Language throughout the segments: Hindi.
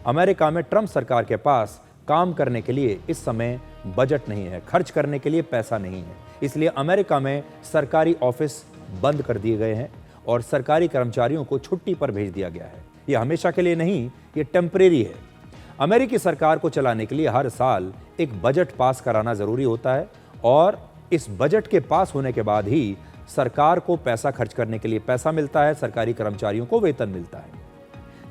अमेरिका में ट्रंप सरकार के पास काम करने के लिए इस समय बजट नहीं है, खर्च करने के लिए पैसा नहीं है। इसलिए अमेरिका में सरकारी ऑफिस बंद कर दिए गए हैं और सरकारी कर्मचारियों को छुट्टी पर भेज दिया गया है। यह हमेशा के लिए नहीं, ये टेम्परेरी है। अमेरिकी सरकार को चलाने के लिए हर साल एक बजट पास कराना जरूरी होता है और इस बजट के पास होने के बाद ही सरकार को पैसा खर्च करने के लिए पैसा मिलता है, सरकारी कर्मचारियों को वेतन मिलता है।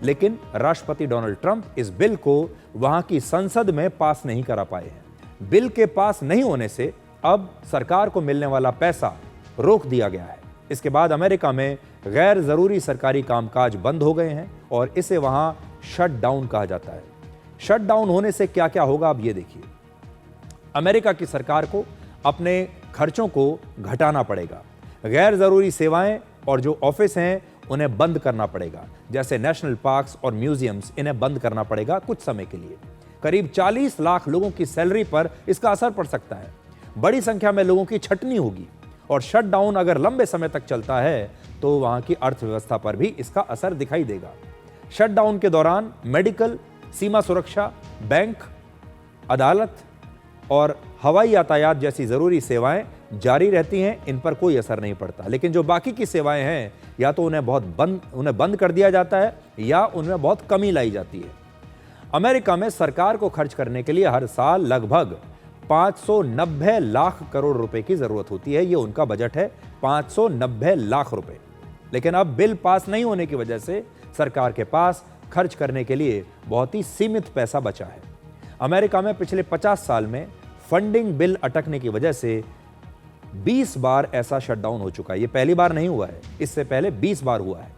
लेकिन राष्ट्रपति डोनाल्ड ट्रंप इस बिल को वहां की संसद में पास नहीं करा पाए हैं। बिल के पास नहीं होने से अब सरकार को मिलने वाला पैसा रोक दिया गया है। इसके बाद अमेरिका में गैर जरूरी सरकारी कामकाज बंद हो गए हैं और इसे वहां शट डाउन कहा जाता है। शट डाउन होने से क्या क्या होगा, अब ये देखिए। अमेरिका की सरकार को अपने खर्चों को घटाना पड़ेगा। गैर जरूरी सेवाएं और जो ऑफिस हैं उन्हें बंद करना पड़ेगा, जैसे नेशनल पार्क्स और म्यूजियम्स, इन्हें बंद करना पड़ेगा कुछ समय के लिए। करीब 40 लाख लोगों की सैलरी पर इसका असर पड़ सकता है। बड़ी संख्या में लोगों की छटनी होगी और शटडाउन अगर लंबे समय तक चलता है तो वहां की अर्थव्यवस्था पर भी इसका असर दिखाई देगा। शटडाउन के दौरान मेडिकल, सीमा सुरक्षा, बैंक, अदालत और हवाई यातायात जैसी जरूरी सेवाएं जारी रहती हैं, इन पर कोई असर नहीं पड़ता। लेकिन जो बाकी की सेवाएं हैं, या तो उन्हें बंद कर दिया जाता है या उनमें बहुत कमी लाई जाती है। अमेरिका में सरकार को खर्च करने के लिए हर साल लगभग 590 लाख करोड़ रुपए की जरूरत होती है। ये उनका बजट है, 590 लाख रुपए। लेकिन अब बिल पास नहीं होने की वजह से सरकार के पास खर्च करने के लिए बहुत ही सीमित पैसा बचा है। अमेरिका में पिछले 50 साल में फंडिंग बिल अटकने की वजह से 20 बार ऐसा शटडाउन हो चुका है। ये पहली बार नहीं हुआ है, इससे पहले 20 बार हुआ है।